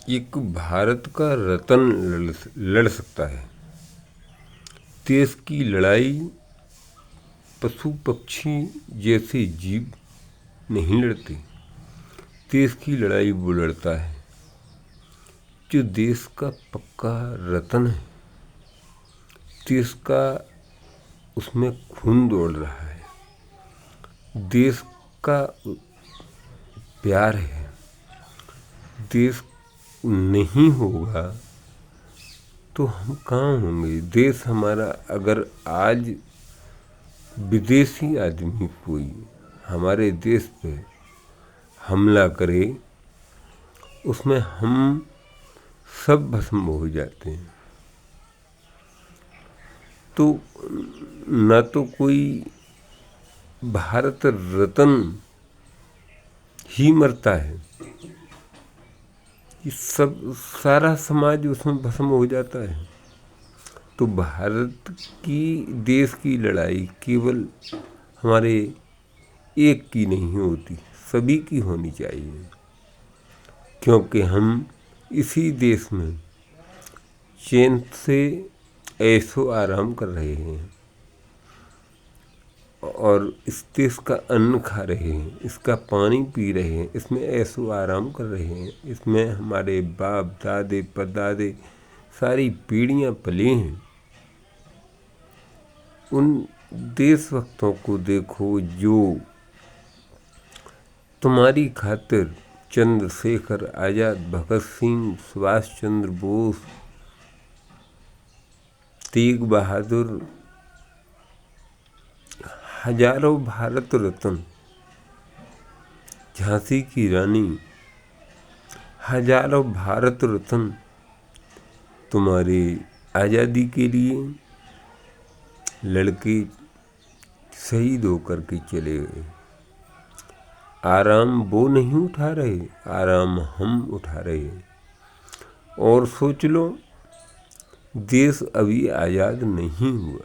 एक भारत का रतन लड़ सकता है। देश की लड़ाई पशु पक्षी जैसे जीव नहीं लड़ते। देश की लड़ाई वो लड़ता है जो देश का पक्का रतन है, देश का उसमें खून दौड़ रहा है, देश का प्यार है। देश नहीं होगा तो हम कहाँ होंगे। देश हमारा, अगर आज विदेशी आदमी कोई हमारे देश पे हमला करे, उसमें हम सब भस्म हो जाते हैं। तो न तो कोई भारत रत्न ही मरता है, ये सब सारा समाज उसमें भस्म हो जाता है। तो भारत की देश की लड़ाई केवल हमारे एक की नहीं होती, सभी की होनी चाहिए, क्योंकि हम इसी देश में चैन से ऐशो आराम कर रहे हैं और इस देश का अन्न खा रहे हैं, इसका पानी पी रहे हैं, इसमें ऐशो आराम कर रहे हैं। इसमें हमारे बाप दादे परदादे सारी पीढ़ियां पली हैं। उन देशभक्तों को देखो जो तुम्हारी खातिर चंद्रशेखर आज़ाद, भगत सिंह, सुभाष चंद्र बोस, तेग बहादुर, हजारों भारत रत्न, झांसी की रानी, हजारों भारत रत्न तुम्हारी आज़ादी के लिए लड़के शहीद होकर के चले गए। आराम वो नहीं उठा रहे, आराम हम उठा रहे हैं। और सोच लो, देश अभी आज़ाद नहीं हुआ,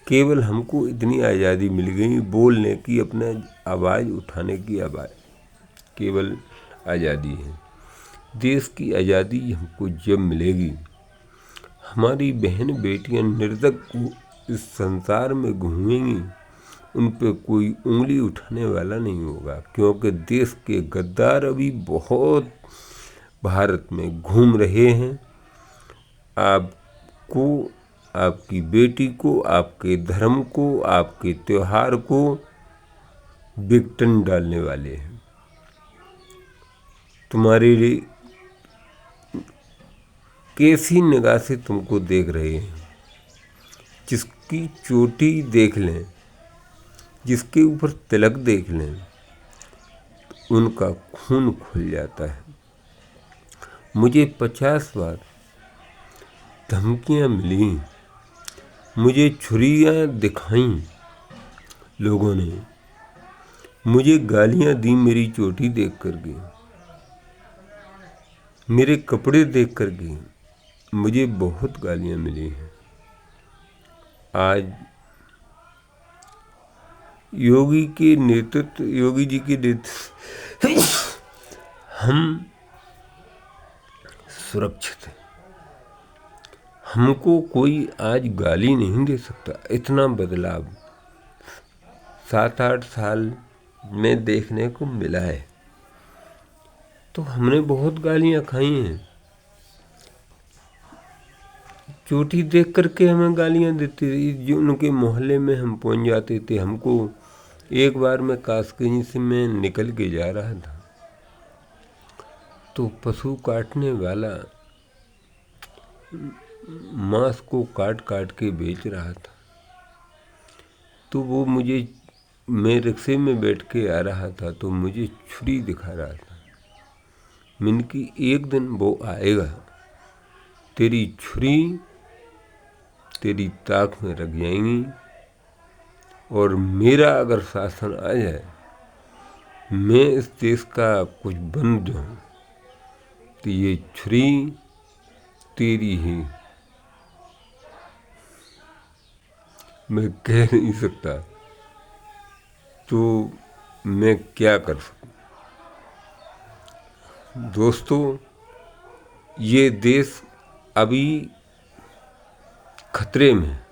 केवल हमको इतनी आज़ादी मिल गई बोलने की, अपने आवाज़ उठाने की आवाज़, केवल आज़ादी है। देश की आज़ादी हमको जब मिलेगी, हमारी बहन बेटियां निर्धक इस संसार में घूमेंगी, उन पे कोई उंगली उठाने वाला नहीं होगा, क्योंकि देश के गद्दार अभी बहुत भारत में घूम रहे हैं। आपको, आपकी बेटी को, आपके धर्म को, आपके त्योहार को विघटन डालने वाले हैं। तुम्हारे लिए कैसी निगाह से तुमको देख रहे हैं। जिसकी चोटी देख लें, जिसके ऊपर तिलक देख लें, उनका खून खुल जाता है। मुझे 50 बार धमकियां मिली, मुझे छुरियां दिखाई लोगों ने, मुझे गालियां दी मेरी चोटी देख करके, मेरे कपड़े देख करके मुझे बहुत गालियां मिली हैं। आज योगी के नेतृत्व, योगी जी के नेतृत्व हम सुरक्षित हैं। हमको कोई आज गाली नहीं दे सकता। इतना बदलाव 7-8 साल में देखने को मिला है। तो हमने बहुत गालियां खाई हैं। चोटी देख करके हमें गालियां देते थे। जो उनके मोहल्ले में हम पहुंच जाते थे। हमको एक बार मैं कहीं से मैं निकल के जा रहा था, तो पशु काटने वाला मांस को काट काट के बेच रहा था। तो वो मुझे, मैं रिक्शे में बैठ के आ रहा था, तो मुझे छुरी दिखा रहा था। मैंने कि एक दिन वो आएगा, तेरी छुरी तेरी ताक में रख जाएंगी, और मेरा अगर शासन आ जाए, मैं इस देश का कुछ बन जाऊं, तो ये छुरी तेरी है। मैं कह नहीं सकता, तो मैं क्या कर सकूं। दोस्तों, ये देश अभी खतरे में है,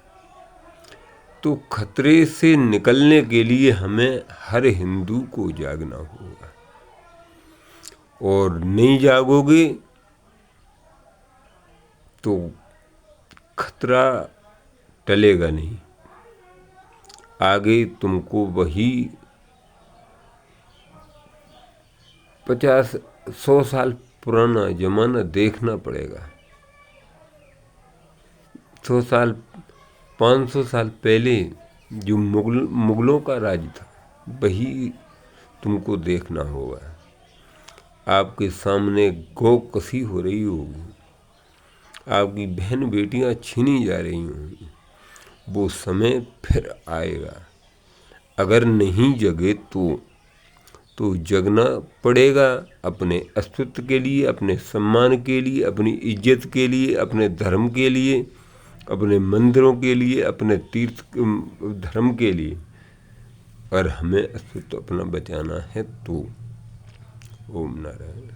तो खतरे से निकलने के लिए हमें हर हिंदू को जागना होगा। और नहीं जागोगे तो खतरा टलेगा नहीं, आगे तुमको वही 50-100 साल पुराना जमाना देखना पड़ेगा। 100 साल 500 साल पहले जो मुगलों का राज था वही तुमको देखना होगा। आपके सामने गौ कसी हो रही होगी, आपकी बहन बेटियां छीनी जा रही होंगी, वो समय फिर आएगा। अगर नहीं जगे तो जगना पड़ेगा अपने अस्तित्व के लिए, अपने सम्मान के लिए, अपनी इज्जत के लिए, अपने धर्म के लिए, अपने मंदिरों के लिए, अपने तीर्थ धर्म के लिए। और हमें अस्तित्व अपना बचाना है तो ओम नारायण।